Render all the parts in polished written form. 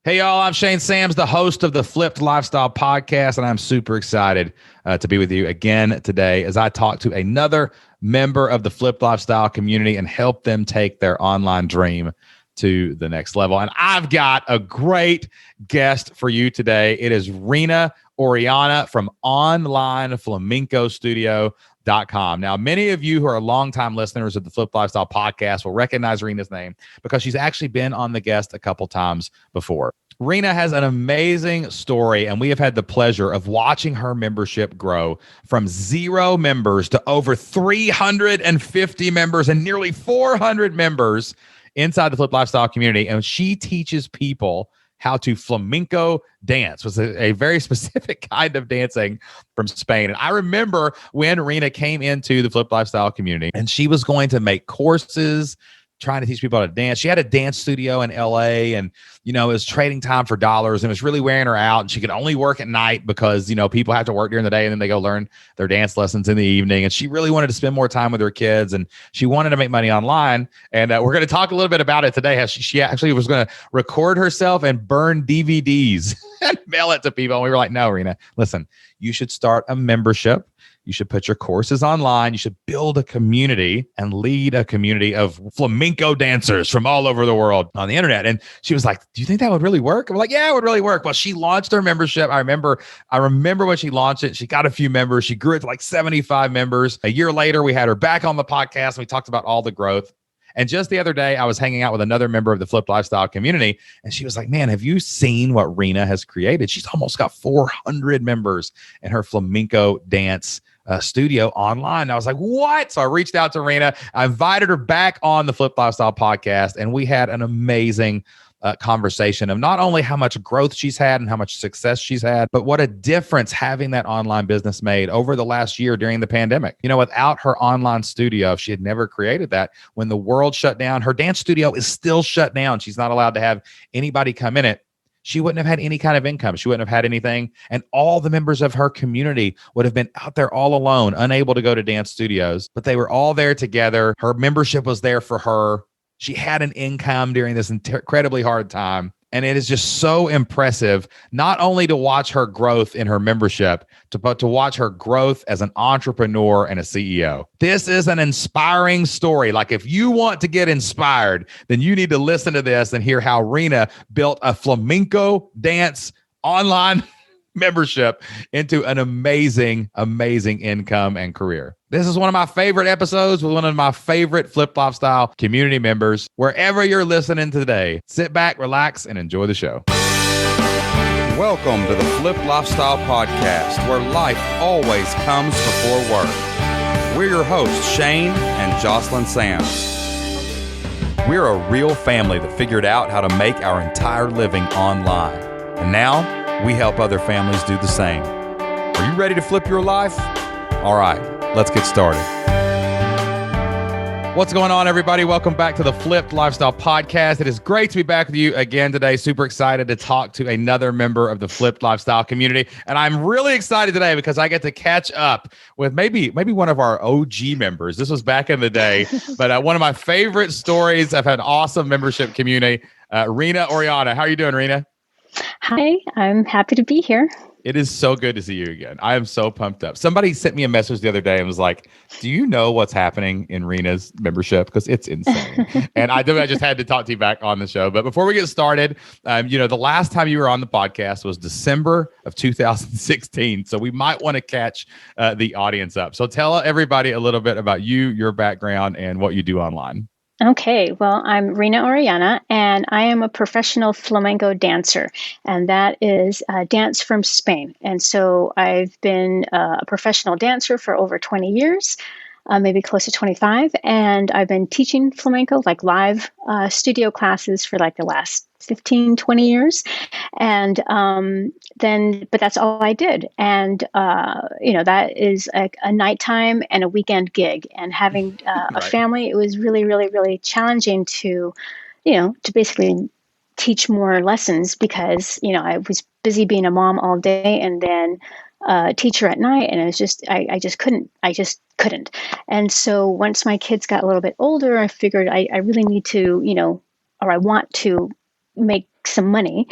Hey, y'all, I'm Shane Sams, the host of the Flipped Lifestyle Podcast, and I'm super excited to be with you again today as I talk to another member of the Flipped Lifestyle community and help them take their online dream to the next level. And I've got a great guest for you today. It is Rina Orellana from Online Flamenco Studio.com. Now, many of you who are longtime listeners of the Flipped Lifestyle Podcast will recognize Rina's name because she's actually been on the guest a couple times before. Rina has an amazing story, and we have had the pleasure of watching her membership grow from 0 members to over 350 members and nearly 400 members inside the Flip Lifestyle community. And she teaches people how to flamenco dance, was a very specific kind of dancing from Spain. And I remember when Rina came into the Flip Lifestyle community and she was going to make courses, trying to teach people how to dance. She had a dance studio in LA and, it was trading time for dollars and it was really wearing her out. And she could only work at night because, people have to work during the day and then they go learn their dance lessons in the evening. And she really wanted to spend more time with her kids and she wanted to make money online. And we're going to talk a little bit about it today. How she actually was going to record herself and burn DVDs and mail it to people. And we were like, no, Rina, listen, you should start a membership. You should put your courses online. You should build a community and lead a community of flamenco dancers from all over the world on the internet. And she was like, do you think that would really work? I'm like, yeah, it would really work. Well, she launched her membership. I remember when she launched it, she got a few members. She grew it to like 75 members. A year later, we had her back on the podcast and we talked about all the growth. And just the other day, I was hanging out with another member of the Flip Lifestyle community, and she was like, man, have you seen what Rina has created? She's almost got 400 members in her flamenco dance studio online. And I was like, what? So I reached out to Rina. I invited her back on the Flip Lifestyle podcast, and we had an amazing conversation of not only how much growth she's had and how much success she's had, but what a difference having that online business made over the last year during the pandemic. Without her online studio, if she had never created that, when the world shut down, her dance studio is still shut down. She's not allowed to have anybody come in it. She wouldn't have had any kind of income. She wouldn't have had anything. And all the members of her community would have been out there all alone, unable to go to dance studios, but they were all there together. Her membership was there for her. She had an income during this incredibly hard time. And it is just so impressive, not only to watch her growth in her membership, but to watch her growth as an entrepreneur and a CEO. This is an inspiring story. Like, if you want to get inspired, then you need to listen to this and hear how Rina built a flamenco dance online membership into an amazing, amazing income and career. This is one of my favorite episodes with one of my favorite Flip Lifestyle community members. Wherever you're listening today, sit back, relax, and enjoy the show. Welcome to the Flip Lifestyle Podcast, where life always comes before work. We're your hosts, Shane and Jocelyn Sams. We're a real family that figured out how to make our entire living online. And now, we help other families do the same. Are you ready to flip your life? All right, let's get started. What's going on, everybody? Welcome back to the Flipped Lifestyle Podcast. It is great to be back with you again today. Super excited to talk to another member of the Flipped Lifestyle community. And I'm really excited today because I get to catch up with maybe one of our OG members. This was back in the day, but one of my favorite stories. I've had an awesome membership community. Rina Orellana. How are you doing, Rina? Hi, I'm happy to be here. It is so good to see you again. I am so pumped up. Somebody sent me a message the other day and was like, do you know what's happening in Rina's membership? Because it's insane. And I just had to talk to you back on the show. But before we get started, the last time you were on the podcast was December of 2016. So we might want to catch the audience up. So tell everybody a little bit about you, your background, and what you do online. Okay, well, I'm Rina Orellana, and I am a professional flamenco dancer, and that is dance from Spain. And so I've been a professional dancer for over 20 years, maybe close to 25, and I've been teaching flamenco, like live studio classes for like the last 15, 20 years. And but that's all I did. And, that is a nighttime and a weekend gig. And having a family, it was really, really, really challenging to basically teach more lessons because, I was busy being a mom all day and then teacher at night. And it was just, I just couldn't. And so once my kids got a little bit older, I figured I really need to, or I want to make some money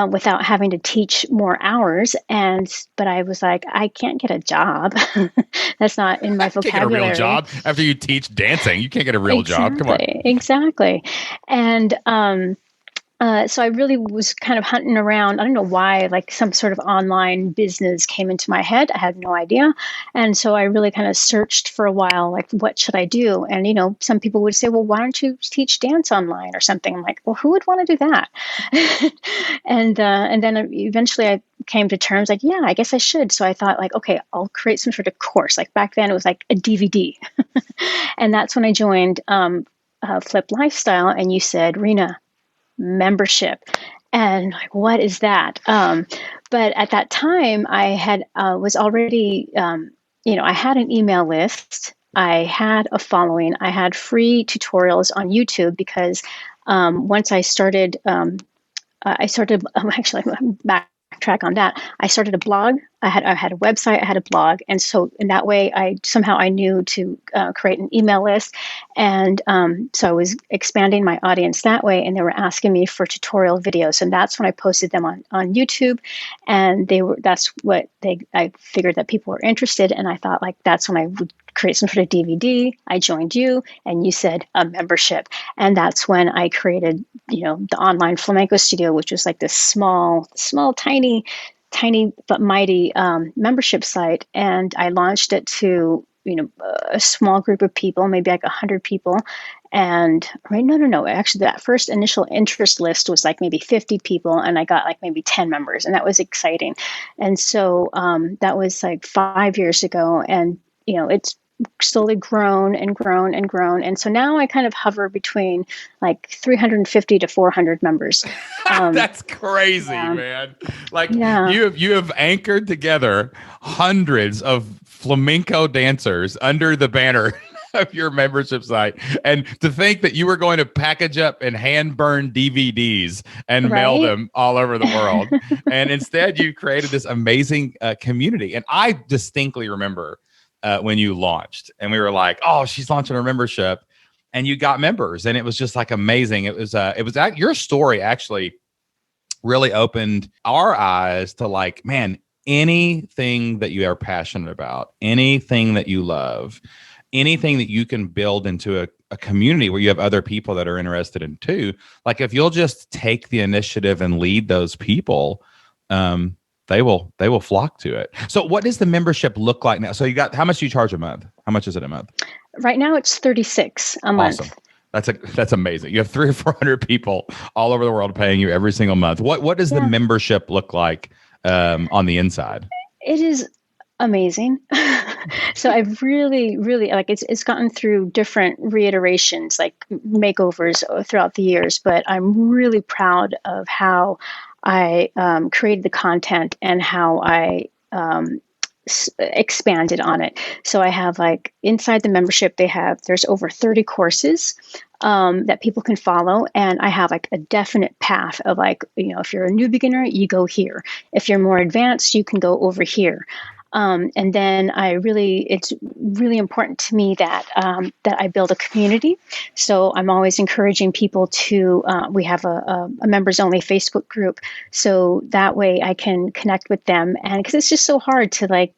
without having to teach more hours. But I was like, I can't get a job. That's not in my Can't get a real vocabulary. job after you teach dancing. You can't get a real job. Come on. Exactly. And so I really was kind of hunting around. I don't know why, like some sort of online business came into my head. I had no idea. And so I really kind of searched for a while, like, what should I do? And, some people would say, well, why don't you teach dance online or something? I'm like, well, who would want to do that? And then eventually I came to terms like, yeah, I guess I should. So I thought like, okay, I'll create some sort of course. Like back then it was like a DVD. And that's when I joined Flip Lifestyle. And you said, Rina, membership, and like, what is that? But at that time I had was already I had an email list, I had a following, I had free tutorials on YouTube because once I started actually backtrack on that. I started a blog. I had a website. I had a blog, and so in that way, I knew to create an email list, and so I was expanding my audience that way. And they were asking me for tutorial videos, and that's when I posted them on YouTube, and I figured that people were interested, and I thought like that's when I would create some sort of DVD. I joined you, and you said a membership, and that's when I created the online flamenco studio, which was like this small, tiny but mighty membership site. And I launched it to a small group of people, maybe like 100 people. And no, actually that first initial interest list was like maybe 50 people, and I got like maybe 10 members, and that was exciting. And so that was like 5 years ago, and it's slowly grown and grown and grown. And so now I kind of hover between like 350 to 400 members. That's crazy, man. Like you have anchored together hundreds of flamenco dancers under the banner of your membership site. And to think that you were going to package up and hand burn DVDs and mail them all over the world. And instead you created this amazing community. And I distinctly remember when you launched, and we were like, oh, she's launching her membership, and you got members, and it was just like amazing. It was your story actually really opened our eyes to like, man, anything that you are passionate about, anything that you love, anything that you can build into a community where you have other people that are interested in too. Like if you'll just take the initiative and lead those people, they will flock to it. So what does the membership look like now? So how much do you charge a month? How much is it a month? Right now it's $36 a month. Awesome. That's amazing. You have 300 or 400 people all over the world paying you every single month. What does the membership look like on the inside? It is amazing. So I've really, really like it's gotten through different reiterations, like makeovers throughout the years, but I'm really proud of how I created the content and how I expanded on it. So I have like inside the membership, there's over 30 courses that people can follow. And I have like a definite path of like, if you're a new beginner, you go here. If you're more advanced, you can go over here. And then it's really important to me that I build a community. So I'm always encouraging people to, we have a members only Facebook group. So that way I can connect with them. And because it's just so hard to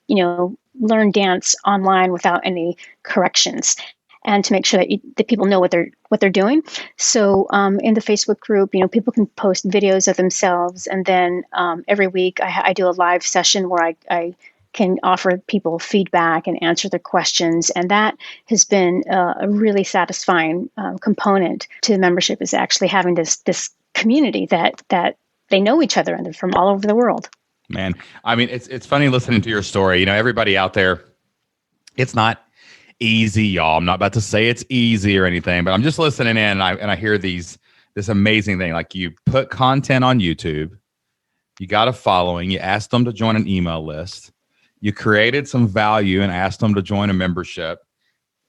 learn dance online without any corrections, and to make sure that people know what they're doing. So in the Facebook group, people can post videos of themselves. And then every week I do a live session where I can offer people feedback and answer their questions. And that has been a really satisfying component to the membership, is actually having this community that they know each other and they're from all over the world. Man, I mean, it's funny listening to your story. Everybody out there, it's not easy, y'all. I'm not about to say it's easy or anything, but I'm just listening in and I hear this amazing thing. Like you put content on YouTube, you got a following, you asked them to join an email list. You created some value and asked them to join a membership.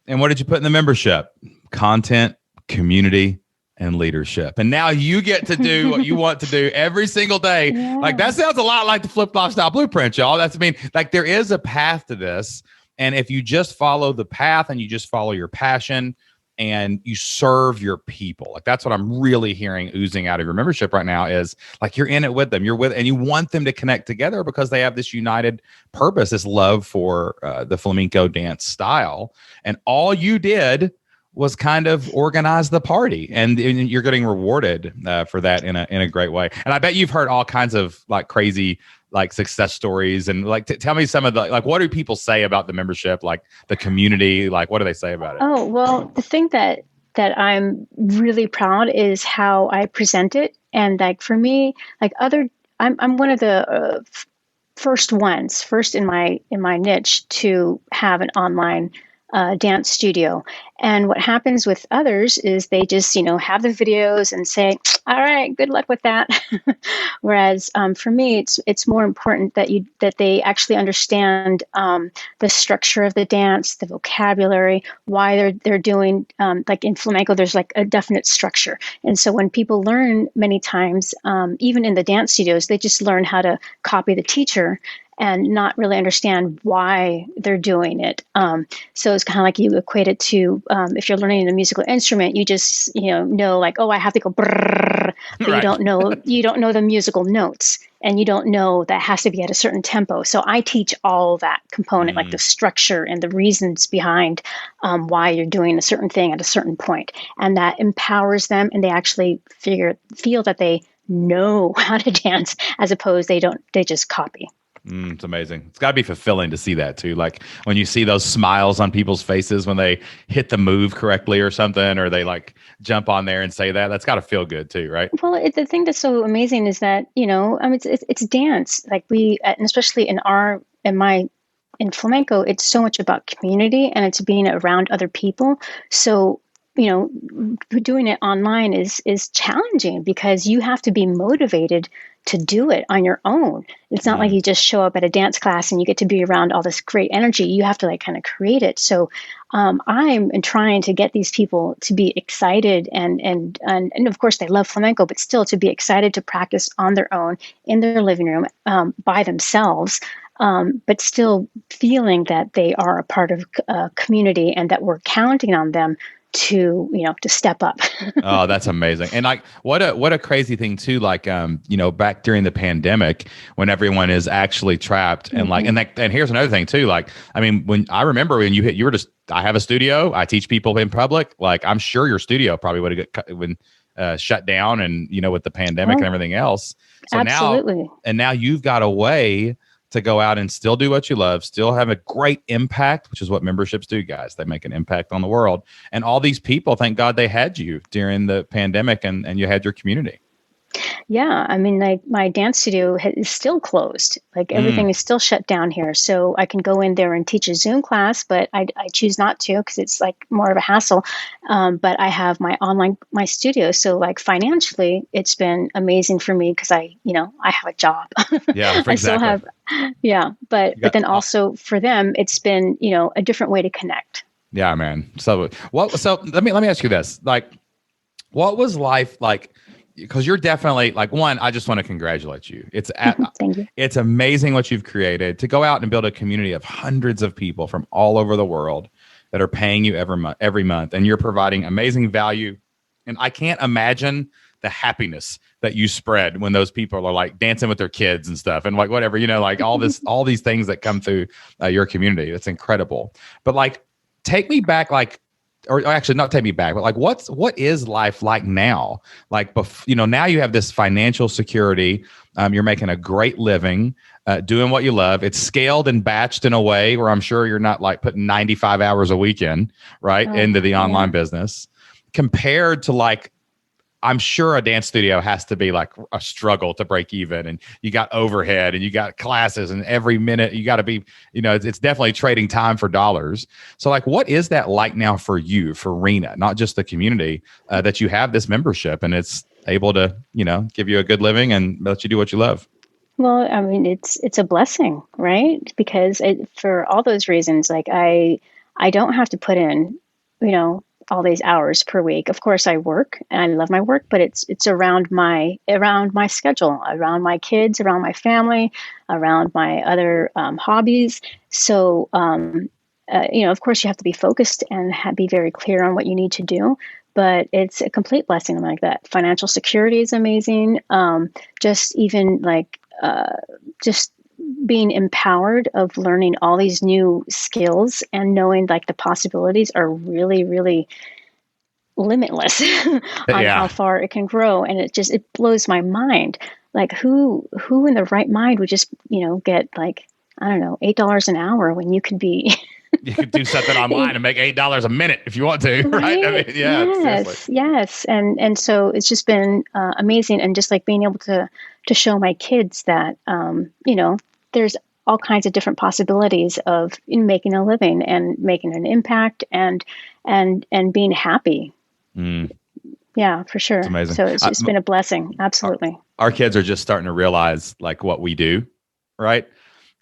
And what did you put in the membership? Content, community, and leadership. And now you get to do what you want to do every single day. Yeah. Like that sounds a lot like the Flip Lifestyle Blueprint, y'all. There is a path to this. And if you just follow the path and you just follow your passion and you serve your people. Like that's what I'm really hearing oozing out of your membership right now is like you're in it with them. You're with, and you want them to connect together because they have this united purpose, this love for the flamenco dance style. And all you did was kind of organize the party, and you're getting rewarded for that in a great way. And I bet you've heard all kinds of like crazy like success stories, and like tell me some of the like what do people say about the membership, like the community, like what do they say about it? Oh, well, the thing that I'm really proud is how I present it. And like for me, like I'm one of the first in my niche to have an online dance studio. And what happens with others is they just, have the videos and say, all right, good luck with that. Whereas for me, it's more important that they actually understand the structure of the dance, the vocabulary, why they're doing, like in flamenco, there's like a definite structure. And so when people learn many times, even in the dance studios, they just learn how to copy the teacher and not really understand why they're doing it. So it's kind of like you equate it to if you're learning a musical instrument, you just know like, oh, I have to go brrr, but Right. you don't know the musical notes, and you don't know that has to be at a certain tempo. So I teach all that component, like the structure and the reasons behind why you're doing a certain thing at a certain point, and that empowers them, and they actually feel that they know how to dance as opposed they just copy. It's amazing. It's got to be fulfilling to see that too. Like when you see those smiles on people's faces when they hit the move correctly or something, or they like jump on there and say that's got to feel good too, right? Well, the thing that's so amazing is that, I mean, it's dance. Like and especially in flamenco, it's so much about community, and it's being around other people. So, doing it online is challenging because you have to be motivated to do it on your own. It's not like you just show up at a dance class and you get to be around all this great energy. You have to like kind of create it. So I'm trying to get these people to be excited and of course they love flamenco, but still to be excited to practice on their own in their living room by themselves. But still feeling that they are a part of a community and that we're counting on them to step up. Oh, that's amazing. And like what a crazy thing too, like back during the pandemic when everyone is actually trapped and like and here's another thing too, like I mean when I remember when you were just I have a studio, I teach people in public, like I'm sure your studio probably would have been shut down and with the pandemic and everything else. So absolutely. now you've got a way to go out and still do what you love, still have a great impact, which is what memberships do, guys. They make an impact on the world. And all these people, thank God they had you during the pandemic and you had your community. Yeah, I mean, like my dance studio is still closed. Like everything is still shut down here. So I can go in there and teach a Zoom class, but I choose not to because it's like more of a hassle. But I have my studio. So like financially, it's been amazing for me because I have a job. Yeah, exactly. I still have, yeah. But then also for them, it's been, a different way to connect. Yeah, man. So let me ask you this. Like, what was life like? Because you're definitely like one, I just want to congratulate you. Thank you. It's amazing what you've created to go out and build a community of hundreds of people from all over the world that are paying you every month, and you're providing amazing value. And I can't imagine the happiness that you spread when those people are like dancing with their kids and stuff and like whatever, like all these things that come through your community. It's incredible. But like, take me back, like, or actually not take me back, but like what is life like now? Like, now you have this financial security. You're making a great living, doing what you love. It's scaled and batched in a way where I'm sure you're not like putting 95 hours a week in, right, into the online business compared to like, I'm sure a dance studio has to be like a struggle to break even, and you got overhead and you got classes, and every minute you got to be, it's definitely trading time for dollars. So like, what is that like now for you, for Rina, not just the community, that you have this membership and it's able to, give you a good living and let you do what you love? Well, I mean, it's a blessing, right? Because for all those reasons, like I don't have to put in, all these hours per week. Of course, I work and I love my work, but it's around my schedule, around my kids, around my family, around my other hobbies. So of course you have to be focused and be very clear on what you need to do, but it's a complete blessing. I'm like that. Financial security is amazing. Just even just being empowered of learning all these new skills and knowing like the possibilities are really, really limitless on how far it can grow. And it blows my mind. Like who in the right mind would just, get like, I don't know, $8 an hour when you could be. You could do something online and make $8 a minute if you want to, right? I mean, yes. And so it's just been amazing. And just like being able to show my kids that, there's all kinds of different possibilities of making a living and making an impact and being happy. Yeah, for sure. It's amazing. So it's just been a blessing. Absolutely. Our kids are just starting to realize like what we do, right?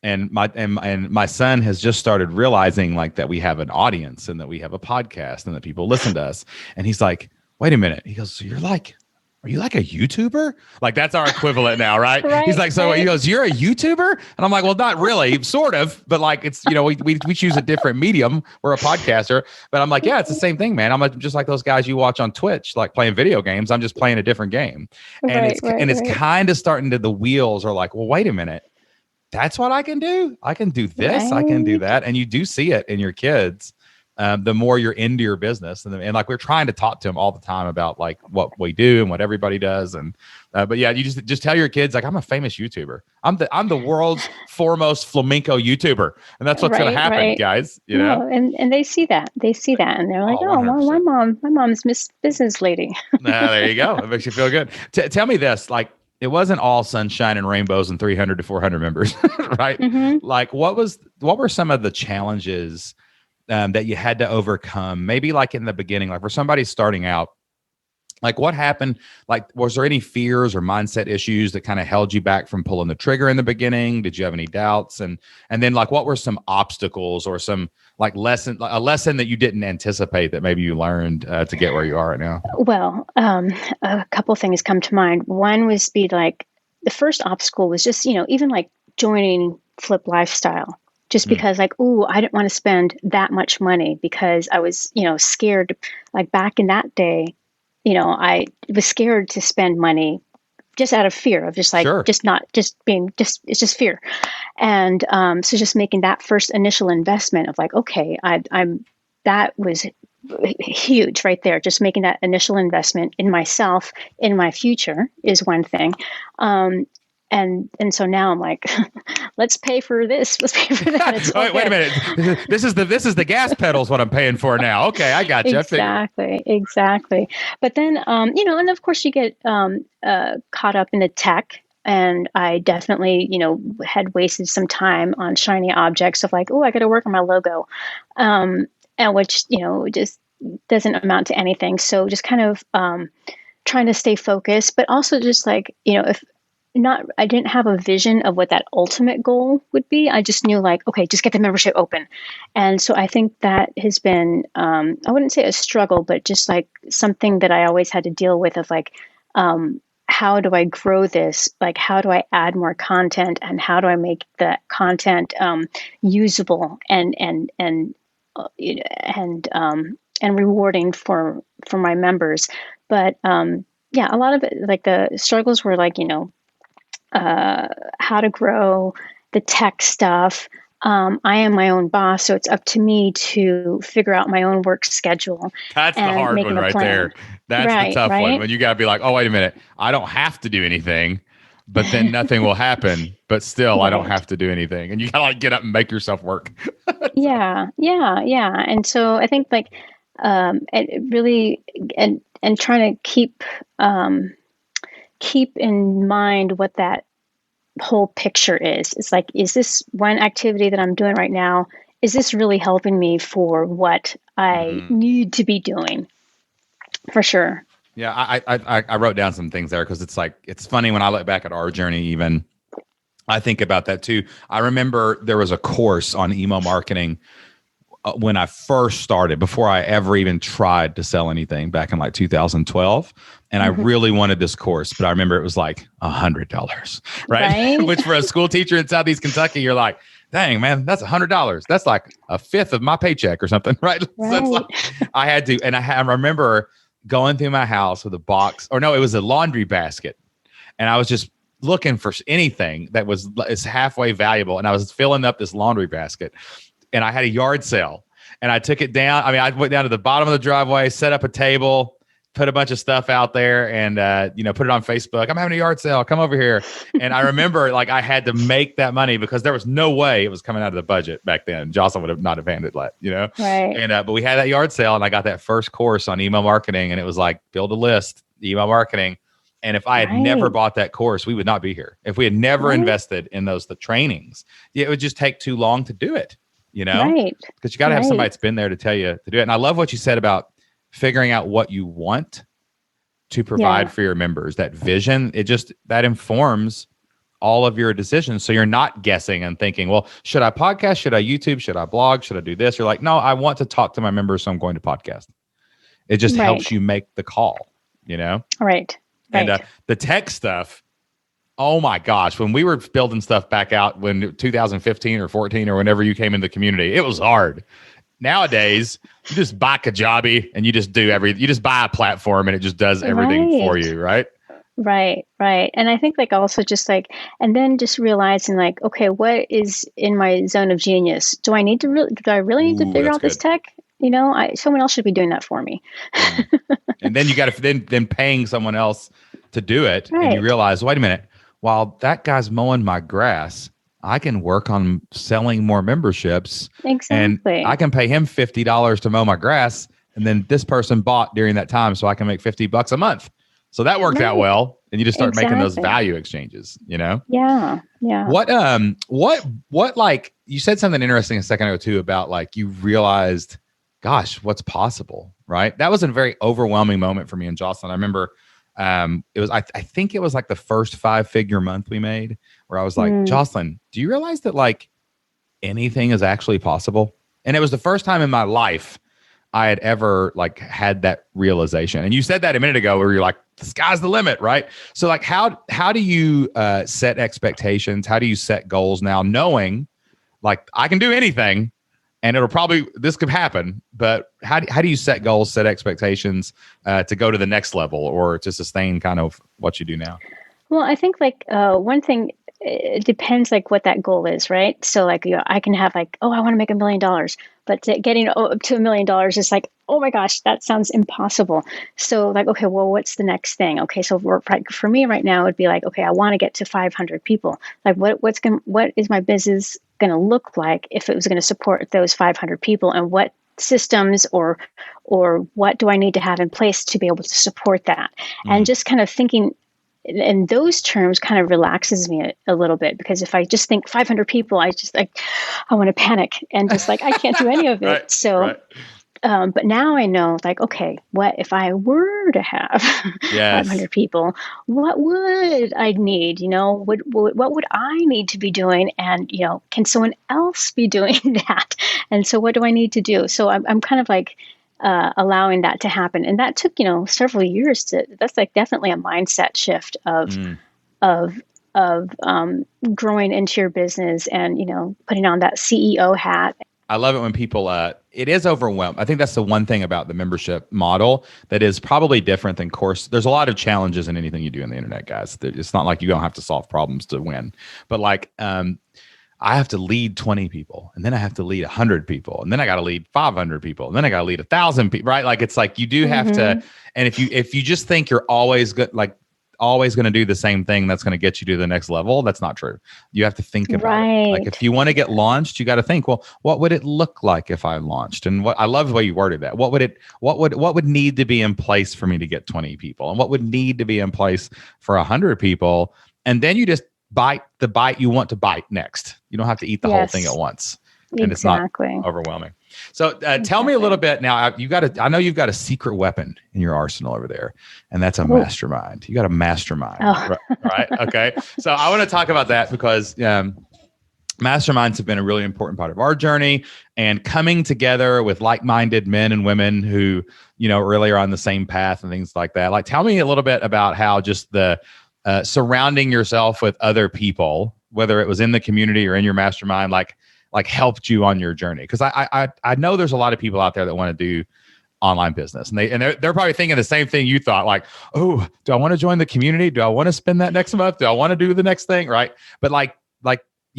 And my son has just started realizing like that we have an audience and that we have a podcast and that people listen to us. And he's like, wait a minute. He goes, so are you like a YouTuber? Like that's our equivalent now, right? He's like, so he goes, you're a YouTuber? And I'm like, well, not really, sort of, but like it's, we choose a different medium. We're a podcaster, but I'm like, yeah, it's the same thing, man. I'm just like those guys you watch on Twitch, like playing video games. I'm just playing a different game. And it's kind of starting to, the wheels are like, well, wait a minute. That's what I can do. I can do this. Right. I can do that. And you do see it in your kids. The more you're into your business and like we're trying to talk to them all the time about like what we do and what everybody does. And, but yeah, you just tell your kids, like, I'm a famous YouTuber. I'm the world's foremost flamenco YouTuber. And that's what's going to happen, guys. And they see that, and they're like, oh, well, my mom's Miss Business Lady. There you go. It makes you feel good. Tell me this, like, it wasn't all sunshine and rainbows and 300 to 400 members, right? Mm-hmm. Like what were some of the challenges that you had to overcome, maybe like in the beginning, like for somebody starting out, like what happened? Like, was there any fears or mindset issues that kind of held you back from pulling the trigger in the beginning? Did you have any doubts? And then like, what were some obstacles or some like a lesson that you didn't anticipate that maybe you learned to get where you are right now? Well, a couple of things come to mind. One was like, the first obstacle was just, even like joining Flip Lifestyle. Just because like, I didn't want to spend that much money because I was, scared. Like back in that day, I was scared to spend money just out of fear of just like, it's just fear. And so just making that first initial investment of like, okay, that was huge right there. Just making that initial investment in myself, in my future is one thing. And so now I'm like, let's pay for this. Let's pay for that. It's wait a minute. This is the gas pedal is what I'm paying for now. Okay, I got you. Exactly. But then, and of course you get caught up in the tech. And I definitely, had wasted some time on shiny objects of like, I got to work on my logo, and which, just doesn't amount to anything. So just kind of trying to stay focused, but also just like, I didn't have a vision of what that ultimate goal would be. I just knew like, okay, just get the membership open. And so I think that has been, I wouldn't say a struggle, but just like something that I always had to deal with of like, how do I grow this? Like, how do I add more content and how do I make that content usable and rewarding for my members? But a lot of it, like the struggles were like, how to grow the tech stuff. I am my own boss, so it's up to me to figure out my own work schedule. That's the hard one right there. That's the tough one. When you got to be like, oh, wait a minute. I don't have to do anything, but then nothing will happen. But still, I don't have to do anything. And you got to like get up and make yourself work. Yeah. And so I think like it really, and trying to keep in mind what that whole picture is. It's like, is this one activity that I'm doing right now, is this really helping me for what I need to be doing? For sure. Yeah, I wrote down some things there because it's like, it's funny when I look back at our journey, even I think about that too. I remember there was a course on email marketing when I first started, before I ever even tried to sell anything back in like 2012. And I really wanted this course, but I remember it was like $100, right? Which for a school teacher in Southeast Kentucky, you're like, dang, man, that's $100. That's like a fifth of my paycheck or something, right? So it's like, I had to, and I remember going through my house with a box, or no, it was a laundry basket. And I was just looking for anything that is halfway valuable. And I was filling up this laundry basket, and I had a yard sale, and I took it down. I mean, I went down to the bottom of the driveway, set up a table, put a bunch of stuff out there, and put it on Facebook. I'm having a yard sale. Come over here. And I remember like I had to make that money because there was no way it was coming out of the budget back then. Jocelyn would have not have handled that, Right. And but we had that yard sale, and I got that first course on email marketing, and it was like build a list, email marketing. And if I had never bought that course, we would not be here. If we had never invested in the trainings, it would just take too long to do it, Right. Because you got to have somebody that's been there to tell you to do it. And I love what you said about figuring out what you want to provide for your members. That vision, that informs all of your decisions. So you're not guessing and thinking, well, should I podcast? Should I YouTube? Should I blog? Should I do this? You're like, no, I want to talk to my members, so I'm going to podcast. It just helps you make the call, Right. And the tech stuff, oh my gosh, when we were building stuff back out when 2015 or 14 or whenever you came in the community, it was hard. Nowadays, you just buy Kajabi and you just you just buy a platform and it just does everything for you, right? Right. And I think like also just like, and then just realizing like, okay, what is in my zone of genius? Do I really need to figure out this tech? Someone else should be doing that for me. And then you got to then paying someone else to do it. And you realize, wait a minute, while that guy's mowing my grass, I can work on selling more memberships. Exactly. And I can pay him $50 to mow my grass. And then this person bought during that time, so I can make $50 a month. So that worked out well. And you just start making those value exchanges, Yeah. What like, you said something interesting a second ago too, about like, you realized, gosh, what's possible, right? That was a very overwhelming moment for me and Jocelyn. I remember it was, I think it was like the first 5-figure month we made, where I was like, Jocelyn, do you realize that like anything is actually possible? And it was the first time in my life I had ever like had that realization. And you said that a minute ago, where you're like, the sky's the limit, right? So like, how do you set expectations? How do you set goals now, knowing like I can do anything? And this could happen, but how do you set goals, set expectations to go to the next level or to sustain kind of what you do now? Well, I think like one thing, it depends like what that goal is, right? So like, I can have like, oh, I want to make $1 million, but getting up to $1 million is like, oh my gosh, that sounds impossible. So like, okay, well, what's the next thing? Okay, so for me right now, it would be like, okay, I want to get to 500 people. Like, what is my business going to look like if it was going to support those 500 people, and what systems or what do I need to have in place to be able to support that? And just kind of thinking in those terms kind of relaxes me a little bit, because if I just think 500 people, I want to panic and just like, I can't do any of it. But now I know, like, okay, what if I were to have 500 people? What would I need? What would I need to be doing? And can someone else be doing that? And so, what do I need to do? So I'm kind of like allowing that to happen, and that took several years that's like definitely a mindset shift of growing into your business and putting on that CEO hat. I love it when people, it is overwhelmed. I think that's the one thing about the membership model that is probably different than course. There's a lot of challenges in anything you do on the internet, guys. It's not like you don't have to solve problems to win. But like, I have to lead 20 people, and then I have to lead 100 people, and then I got to lead 500 people, and then I got to lead 1,000 people, right? Like, it's like you do have to, and if you just think you're always good, like always going to do the same thing that's going to get you to the next level, that's not true. You have to think about it. Like, if you want to get launched, you got to think, well, what would it look like if I launched? And I love the way you worded that. What would need to be in place for me to get 20 people, and what would need to be in place for 100 people? And then you just bite the bite you want to bite next. You don't have to eat the whole thing at once. And it's not overwhelming. So tell me a little bit now. I know you've got a secret weapon in your arsenal over there, and that's a mastermind. You got a mastermind, right? Okay. So I want to talk about that because masterminds have been a really important part of our journey, and coming together with like-minded men and women who really are on the same path and things like that. Like, tell me a little bit about how just the surrounding yourself with other people whether it was in the community or in your mastermind, like helped you on your journey? Because I know there's a lot of people out there that want to do online business, and they're probably thinking the same thing you thought, like, oh, do I want to join the community? Do I want to spend that next month? Do I want to do the next thing? Right. But like,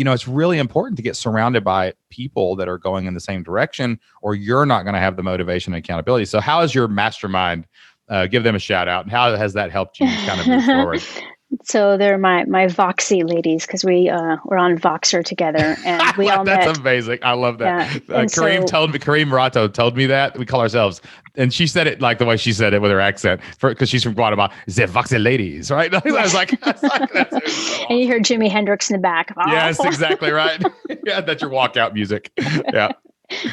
it's really important to get surrounded by people that are going in the same direction, or you're not going to have the motivation and accountability. So how is your mastermind? Give them a shout out. And how has that helped you kind of move forward? So they're my Voxy ladies, because we're on Voxer together, and we all met. That's amazing. I love that. Yeah. Kareem Marato told me that we call ourselves, and she said it like the way she said it with her accent, because she's from Guatemala. Is it Voxy ladies, right? I was like that's so awesome. And you hear Jimi Hendrix in the back. Oh. Yes, exactly right. Yeah, that's your walkout music. Yeah.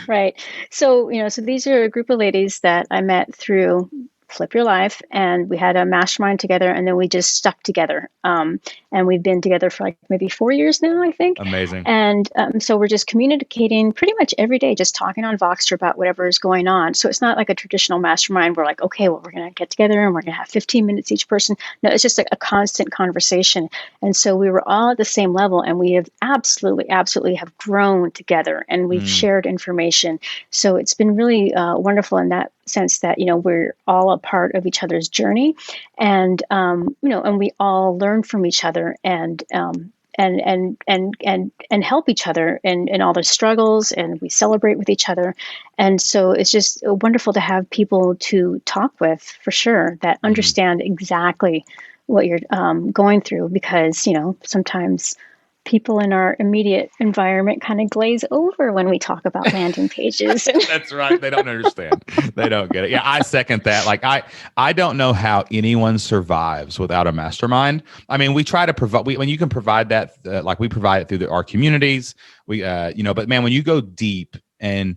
Right. So so these are a group of ladies that I met through Flip Your Life, and we had a mastermind together, and then we just stuck together. And we've been together for like maybe 4 years now, I think. Amazing. And so we're just communicating pretty much every day, just talking on Voxer about whatever is going on. So it's not like a traditional mastermind. We're like, okay, well, we're going to get together and we're going to have 15 minutes each person. No, it's just like a constant conversation. And so we were all at the same level, and we have absolutely have grown together, and we've shared information. So it's been really wonderful in that sense that we're all a part of each other's journey, and and we all learn from each other, and help each other in all the struggles, and we celebrate with each other. And so it's just wonderful to have people to talk with, for sure, that understand exactly what you're going through, because sometimes people in our immediate environment kind of glaze over when we talk about landing pages. That's right. They don't understand. They don't get it. Yeah, I second that. Like, I don't know how anyone survives without a mastermind. I mean, we try to provide, when you can provide that, like we provide it through our communities, but man, when you go deep and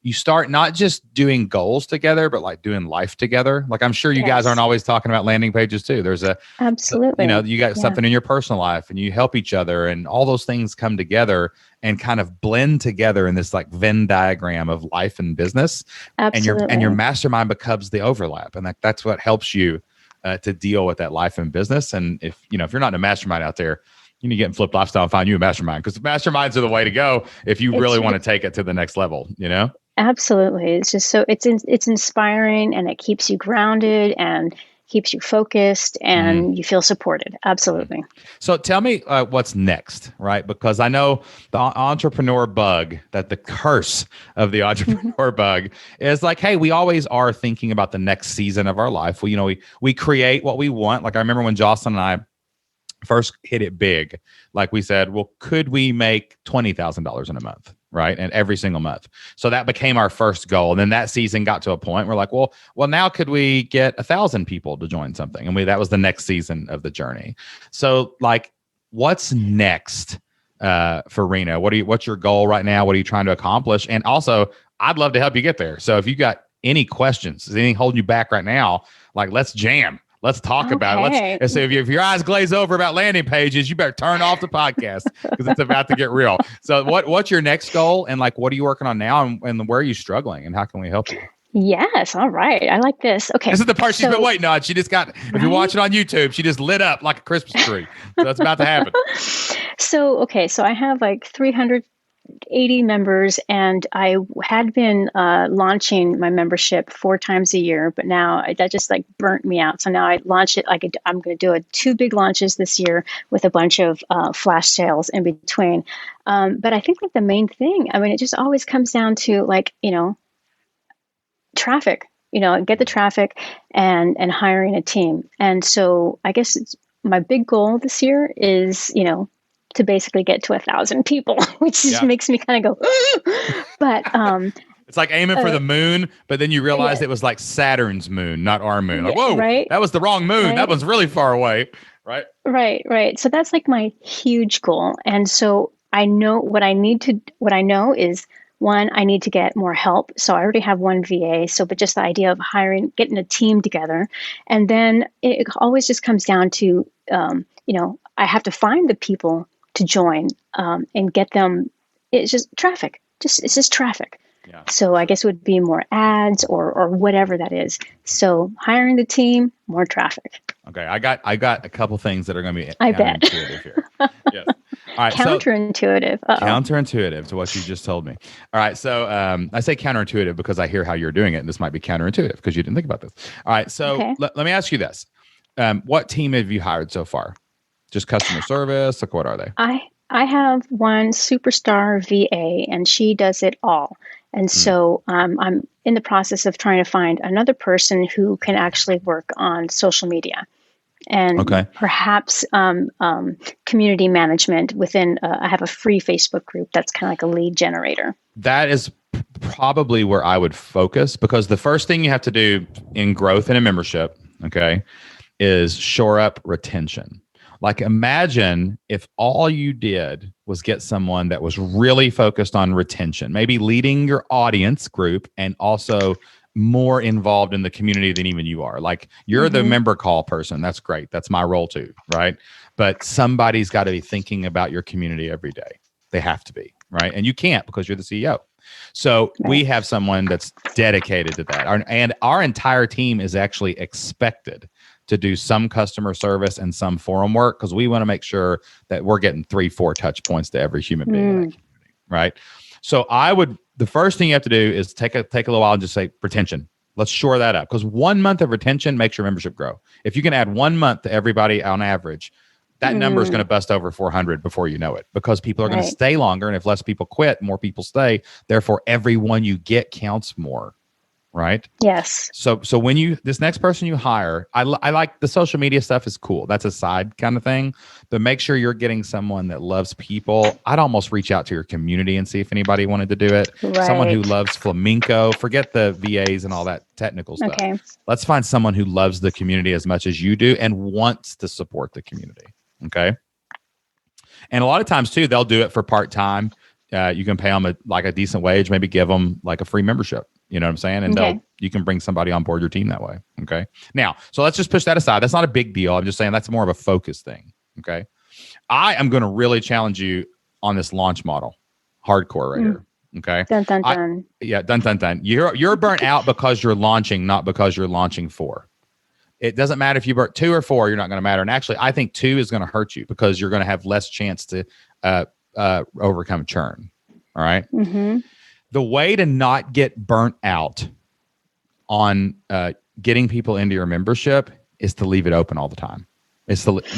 you start not just doing goals together, but like doing life together. Like, I'm sure you guys aren't always talking about landing pages too. There's absolutely, you got something in your personal life, and you help each other, and all those things come together and kind of blend together in this like Venn diagram of life and business. Absolutely. And your mastermind becomes the overlap. And that's what helps you to deal with that life and business. And if you're not in a mastermind out there, you need to get in Flip Lifestyle and find you a mastermind, because masterminds are the way to go if you really want to take it to the next level, Absolutely. It's just so it's inspiring, and it keeps you grounded and keeps you focused, and you feel supported. Absolutely. So tell me what's next, right? Because I know the entrepreneur bug, that the curse of the entrepreneur bug is like, hey, we always are thinking about the next season of our life. We create what we want. Like, I remember when Jocelyn and I first hit it big, like we said, well, could we make $20,000 in a month? Right. And every single month. So that became our first goal. And then that season got to a point where like, well, now could we get 1,000 people to join something? And that was the next season of the journey. So like, what's next for Rina? What's your goal right now? What are you trying to accomplish? And also, I'd love to help you get there. So if you got any questions, is anything holding you back right now? Like, let's jam. Let's talk about it. So if your eyes glaze over about landing pages, you better turn off the podcast, because it's about to get real. So what's your next goal, and like, what are you working on now, and where are you struggling, and how can we help you? Yes. All right. I like this. Okay. This is the part she's been waiting on. She just got, if you're watching on YouTube, she just lit up like a Christmas tree. So that's about to happen. So I have like 380 members, and I had been launching my membership 4 times a year, but now that just like burnt me out. So now I launch it like I'm going to do 2 big launches this year with a bunch of flash sales in between. But I think like the main thing, I mean, it just always comes down to like, traffic, get the traffic and hiring a team. And so I guess my big goal this year is, to basically get to 1,000 people, which just makes me kind of go, but it's like aiming for the moon, but then you realize it was like Saturn's moon, not our moon. Like, whoa, right? That was the wrong moon. Right? That one's really far away. Right. Right. So that's like my huge goal. And so I know what I know is, one, I need to get more help. So I already have one VA. But just the idea of getting a team together. And then it always just comes down to, I have to find the people to join and get them. It's just traffic. It's just traffic. Yeah. So I guess it would be more ads or whatever that is. So hiring the team, more traffic. Okay, I got a couple things that are going to be I bet here. Yes. All right. Counterintuitive. Counterintuitive to what you just told me. All right. So I say counterintuitive because I hear how you're doing it. And this might be counterintuitive because you didn't think about this. All right. So Okay. let me ask you this. What team have you hired so far? Just customer service? Like, what are they? I have one superstar VA, and she does it all. And so I'm in the process of trying to find another person who can actually work on social media and perhaps community management within. I have a free Facebook group that's kind of like a lead generator. That is probably where I would focus, because the first thing you have to do in growth in a membership, is shore up retention. Like, imagine if all you did was get someone that was really focused on retention, maybe leading your audience group and also more involved in the community than even you are. Like, you're the member call person. That's great. That's my role too, right? But somebody's got to be thinking about your community every day. They have to be, right? And you can't because you're the CEO. So we have someone that's dedicated to that. And our entire team is actually expected to do some customer service and some forum work, because we want to make sure that we're getting 3-4 touch points to every human being in that community, right? So the first thing you have to do is take a little while and just say retention. Let's shore that up, because 1 month of retention makes your membership grow. If you can add 1 month to everybody on average, that number is going to bust over 400 before you know it, because people are going to stay longer. And if less people quit, more people stay. Therefore, every one you get counts more. Right? Yes. So when this next person you hire, I like the social media stuff is cool. That's a side kind of thing, but make sure you're getting someone that loves people. I'd almost reach out to your community and see if anybody wanted to do it. Right. Someone who loves flamenco, forget the VAs and all that technical stuff. Okay. Let's find someone who loves the community as much as you do and wants to support the community. Okay. And a lot of times too, they'll do it for part-time. You can pay them a decent wage, maybe give them like a free membership. You know what I'm saying? And you can bring somebody on board your team that way. Okay. Now, so let's just push that aside. That's not a big deal. I'm just saying that's more of a focus thing. Okay. I am going to really challenge you on this launch model. Hardcore right here. Okay. Dun, dun, dun. Dun, dun, dun. You're burnt out because you're launching, not because you're launching 4. It doesn't matter if you burnt 2 or 4, you're not going to matter. And actually, I think 2 is going to hurt you because you're going to have less chance to overcome churn. All right. Mm-hmm. The way to not get burnt out on getting people into your membership is to leave it open all the time.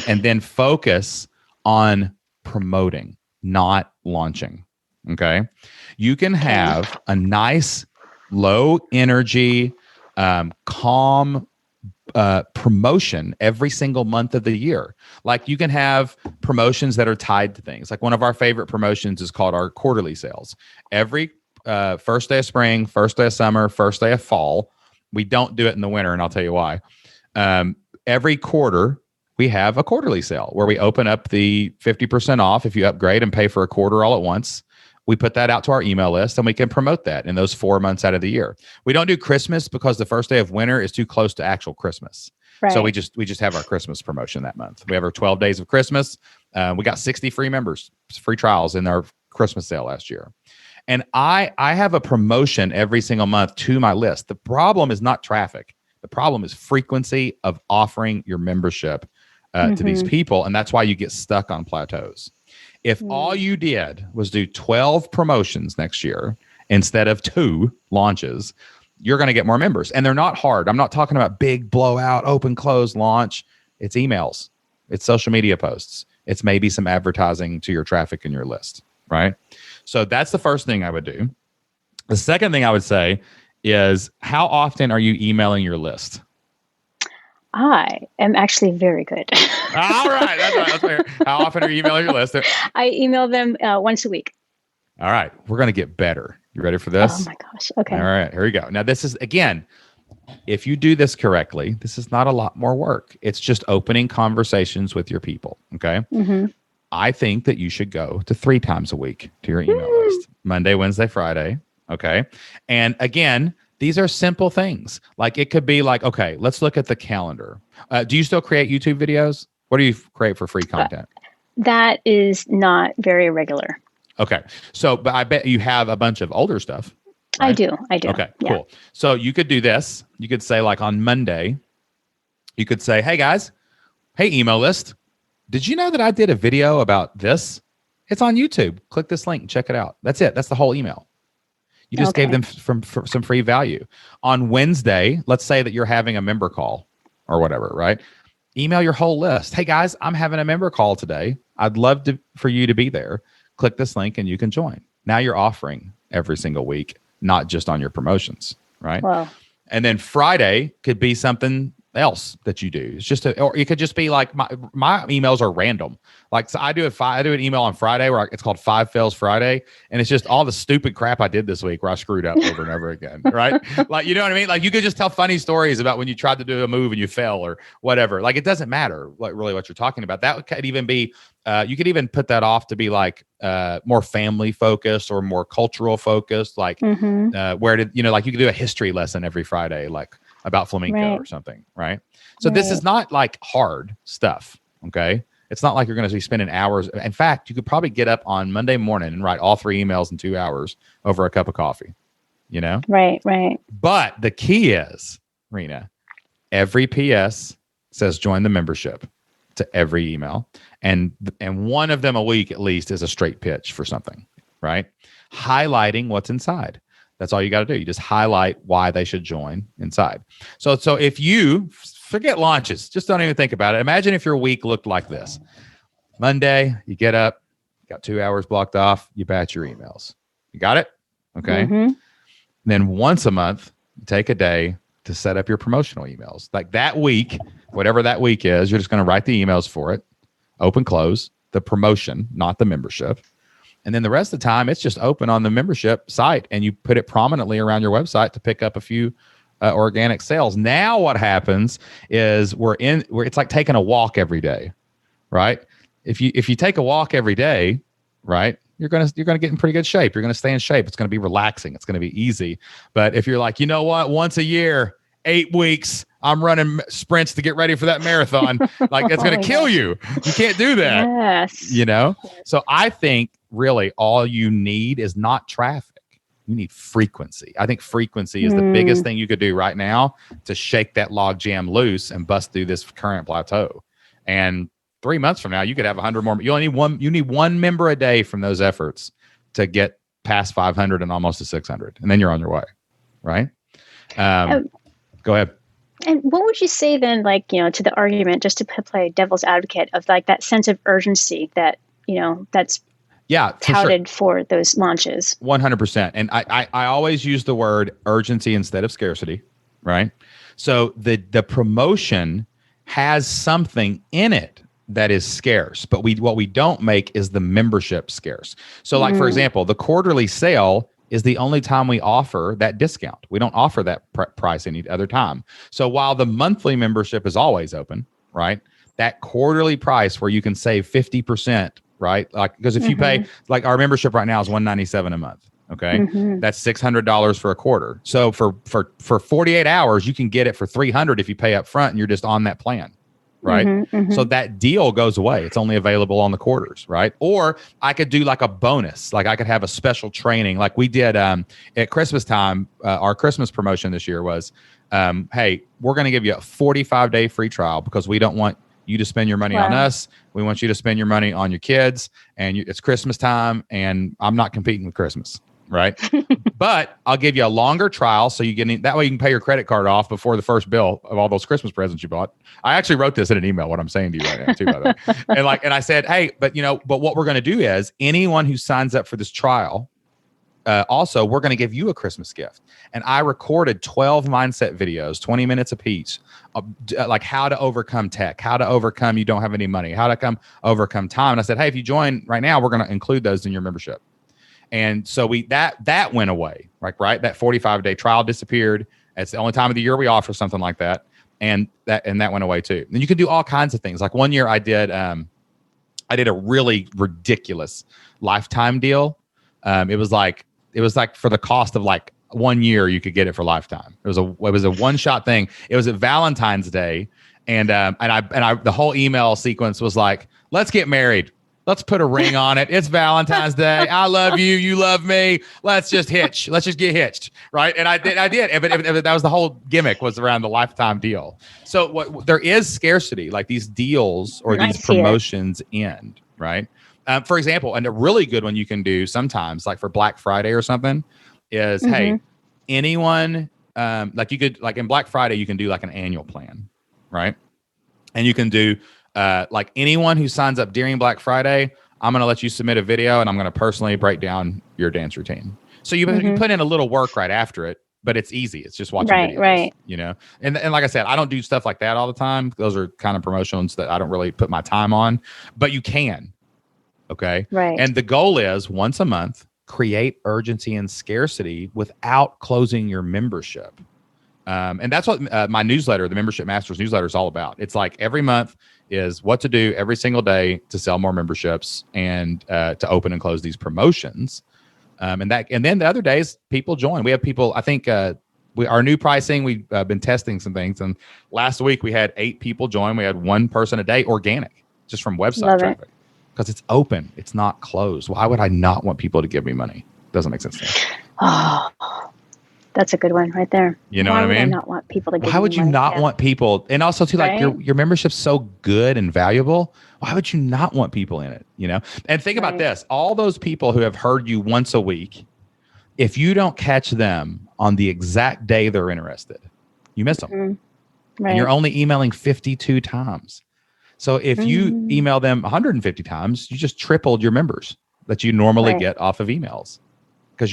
And then focus on promoting, not launching. Okay. You can have a nice, low energy, calm promotion every single month of the year. Like, you can have promotions that are tied to things. Like, one of our favorite promotions is called our quarterly sales. Every first day of spring, first day of summer, first day of fall. We don't do it in the winter, and I'll tell you why. Every quarter, we have a quarterly sale where we open up the 50% off if you upgrade and pay for a quarter all at once. We put that out to our email list, and we can promote that in those 4 months out of the year. We don't do Christmas because the first day of winter is too close to actual Christmas. Right. So we just have our Christmas promotion that month. We have our 12 days of Christmas. We got 60 free trials in our Christmas sale last year. And I have a promotion every single month to my list. The problem is not traffic. The problem is frequency of offering your membership to these people. And that's why you get stuck on plateaus. If all you did was do 12 promotions next year instead of 2 launches, you're going to get more members. And they're not hard. I'm not talking about big blowout, open, close, launch. It's emails. It's social media posts. It's maybe some advertising to your traffic in your list, right? So that's the first thing I would do. The second thing I would say is, how often are you emailing your list? I am actually very good. All right. That's fair. How often are you emailing your list? I email them once a week. All right. We're going to get better. You ready for this? Oh my gosh. Okay. All right. Here we go. Now, this is, again, if you do this correctly, this is not a lot more work. It's just opening conversations with your people. Okay. Mm-hmm. I think that you should go to 3 times a week to your email list. Monday, Wednesday, Friday. Okay. And again, these are simple things. Like, it could be like, okay, let's look at the calendar. Do you still create YouTube videos? What do you create for free content? That is not very regular. Okay. So, but I bet you have a bunch of older stuff. Right? I do. Okay, cool. So you could do this. You could say, like, on Monday, you could say, hey guys, hey email list, did you know that I did a video about this? It's on YouTube. Click this link and check it out. That's it. That's the whole email. You just gave them some free value. On Wednesday, let's say that you're having a member call or whatever, right? Email your whole list. Hey guys, I'm having a member call today. I'd love for you to be there. Click this link and you can join. Now you're offering every single week, not just on your promotions, right? Wow. And then Friday could be something else that you do. It's just or it could just be like my emails are random. Like, so I do an email on Friday where it's called 5 Fails Friday, and it's just all the stupid crap I did this week where I screwed up over and over again, right? Like, you know what I mean? Like, you could just tell funny stories about when you tried to do a move and you fell or whatever. Like, it doesn't matter really what you're talking about. That could even be you could even put that off to be like more family focused or more cultural focused, like where did like you could do a history lesson every Friday, like about flamenco or something, right? So this is not like hard stuff, okay? It's not like you're going to be spending hours. In fact, you could probably get up on Monday morning and write all 3 emails in 2 hours over a cup of coffee, you know? Right. But the key is, Rina, every PS says join the membership to every email. And one of them a week at least is a straight pitch for something, right? Highlighting what's inside. That's all you got to do. You just highlight why they should join inside. So if you forget launches, just don't even think about it. Imagine if your week looked like this. Monday, you get up, got 2 hours blocked off, you batch your emails. You got it? Okay. Then once a month, you take a day to set up your promotional emails. Like that week, whatever that week is, you're just going to write the emails for it, open, close, the promotion, not the membership. And then the rest of the time, it's just open on the membership site, and you put it prominently around your website to pick up a few organic sales. Now, what happens is it's like taking a walk every day, right? If you take a walk every day, right, you're gonna get in pretty good shape. You're gonna stay in shape. It's gonna be relaxing. It's gonna be easy. But if you're like, you know what, once a year, 8 weeks, I'm running sprints to get ready for that marathon, like it's gonna kill you. You can't do that. Yes. You know. So I think really all you need is not traffic. You need frequency. I think frequency is the biggest thing you could do right now to shake that log jam loose and bust through this current plateau. And 3 months from now, you could have 100 more. You need one member a day from those efforts to get past 500 and almost to 600. And then you're on your way. Right. Go ahead. And what would you say then, like, to the argument, just to play devil's advocate of like that sense of urgency that, that's touted for those launches? 100%. And I always use the word urgency instead of scarcity, right? So the promotion has something in it that is scarce, but what we don't make is the membership scarce. So like, for example, the quarterly sale is the only time we offer that discount. We don't offer that price any other time. So while the monthly membership is always open, right? That quarterly price where you can save 50%, right? Like, because if you pay, like our membership right now is $197 a month. Okay. That's $600 for a quarter. So for 48 hours, you can get it for $300 if you pay up front and you're just on that plan. Right. So that deal goes away. It's only available on the quarters. Right. Or I could do like a bonus. Like I could have a special training like we did at Christmas time. Our Christmas promotion this year was, hey, we're going to give you a 45-day free trial because we don't want you to spend your money on us. We want you to spend your money on your kids. And it's Christmas time and I'm not competing with Christmas. Right. But I'll give you a longer trial. So that way you can pay your credit card off before the first bill of all those Christmas presents you bought. I actually wrote this in an email, what I'm saying to you right now too, by the way. And I said, hey, but what we're going to do is anyone who signs up for this trial, also, we're going to give you a Christmas gift. And I recorded 12 mindset videos, 20 minutes apiece, like how to overcome tech, how to overcome you don't have any money, how to overcome time. And I said, hey, if you join right now, we're going to include those in your membership. And so that went away, right? That 45-day trial disappeared. It's the only time of the year we offer something like that. And that went away too. And you could do all kinds of things. Like one year I did a really ridiculous lifetime deal. It was like for the cost of like 1 year, you could get it for lifetime. It was a one-shot thing. It was at Valentine's Day. And I the whole email sequence was like, let's get married. Let's put a ring on it. It's Valentine's Day. I love you. You love me. Let's just hitch. Let's just get hitched. Right. And I did. But that was the whole gimmick, was around the lifetime deal. So there is scarcity, like these deals or these promotions end. Right. For example, and a really good one you can do sometimes, like for Black Friday or something, is hey, anyone like you could like in Black Friday you can do like an annual plan, right? And you can do like anyone who signs up during Black Friday, I'm going to let you submit a video and I'm going to personally break down your dance routine. So you put in a little work right after it, but it's easy. It's just watching videos, you know? And like I said, I don't do stuff like that all the time. Those are kind of promotions that I don't really put my time on, but you can. Okay. Right. And the goal is once a month, create urgency and scarcity without closing your membership. And that's what my newsletter, the Membership Masters newsletter, is all about. It's like every month is what to do every single day to sell more memberships and to open and close these promotions. And then the other days people join. We have people, I think our new pricing, we've been testing some things. And last week we had 8 people join. We had 1 person a day, organic, just from website traffic. Because it's open. It's not closed. Why would I not want people to give me money? Doesn't make sense to me. Oh, that's a good one right there. You know what I mean? Why would I not want people to give me money? Why would you not want people? And also too, like your membership's so good and valuable. Why would you not want people in it? You know? And think about this. All those people who have heard you once a week, if you don't catch them on the exact day they're interested, you miss them. Right. And you're only emailing 52 times. So if you email them 150 times, you just tripled your members that you normally get off of emails. Because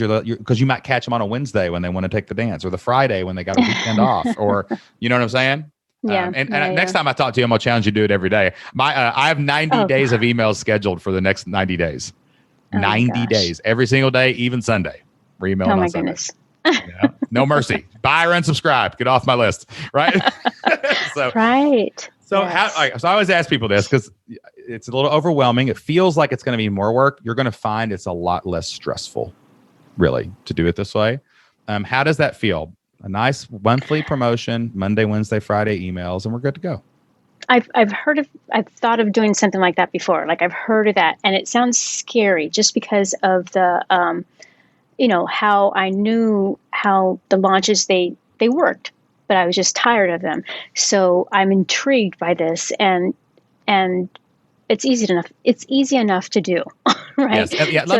you might catch them on a Wednesday when they want to take the dance, or the Friday when they got a weekend off, or you know what I'm saying? Yeah. Next time I talk to you, I'm gonna challenge you to do it every day. I have 90 days of emails scheduled for the next 90 days. 90 days, every single day, even Sunday. We're emailing on Sunday. Goodness. You know? No mercy. Buy or unsubscribe. Get off my list. Right. So I always ask people this because it's a little overwhelming. It feels like it's going to be more work. You're going to find it's a lot less stressful, really, to do it this way. How does that feel? A nice monthly promotion, Monday, Wednesday, Friday emails, and we're good to go. I've thought of doing something like that before. Like I've heard of that, and it sounds scary just because of the, how I knew how the launches they worked, but I was just tired of them. So I'm intrigued by this, and it's easy enough. It's easy enough to do, right? Yes. Yeah. Let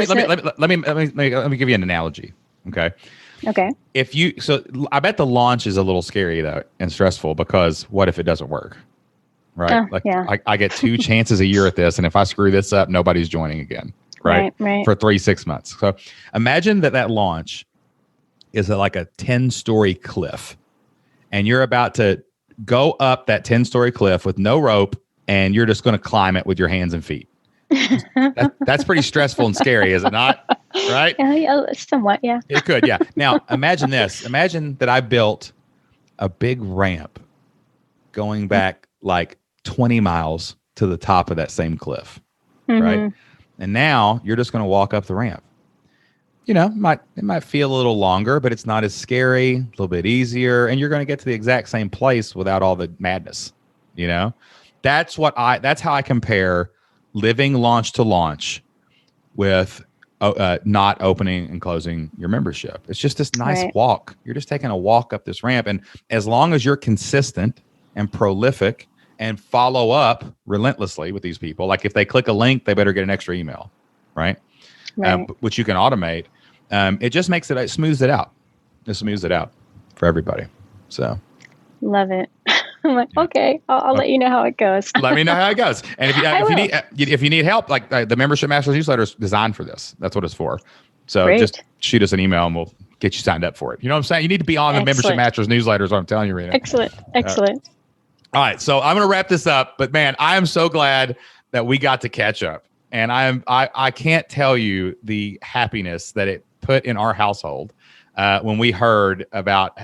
me give you an analogy. Okay. Okay. I bet the launch is a little scary though and stressful because what if it doesn't work? Right. I get 2 chances a year at this, and if I screw this up, nobody's joining again. Right. For 3-6 months. So imagine that launch is like a 10-story cliff, and you're about to go up that 10-story cliff with no rope, and you're just going to climb it with your hands and feet. That's pretty stressful and scary, is it not? Right? Yeah, somewhat, yeah. It could, yeah. Now, imagine this. Imagine that I built a big ramp going back like 20 miles to the top of that same cliff, right? And now you're just going to walk up the ramp. You know, it might feel a little longer, but it's not as scary, a little bit easier, and you're going to get to the exact same place without all the madness, you know? That's how I compare living launch to launch with not opening and closing your membership. It's just this nice walk. You're just taking a walk up this ramp. And as long as you're consistent and prolific and follow up relentlessly with these people, like if they click a link, they better get an extra email, right? Which you can automate. It just it smooths it out. It smooths it out for everybody. So love it. I'm like, okay, I'll let you know how it goes. Let me know how it goes. And if you need help, like the Membership Masters newsletter is designed for this. That's what it's for. So just shoot us an email and we'll get you signed up for it. You know what I'm saying? You need to be on the Membership Masters newsletter is what I'm telling you, Rina. Excellent. All right. So I'm going to wrap this up, but man, I am so glad that we got to catch up. And I can't tell you the happiness that it put in our household when we heard about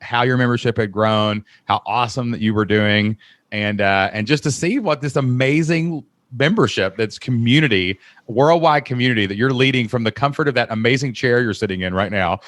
how your membership had grown, how awesome that you were doing, and just to see what this amazing membership, that's community, worldwide community that you're leading from the comfort of that amazing chair you're sitting in right now,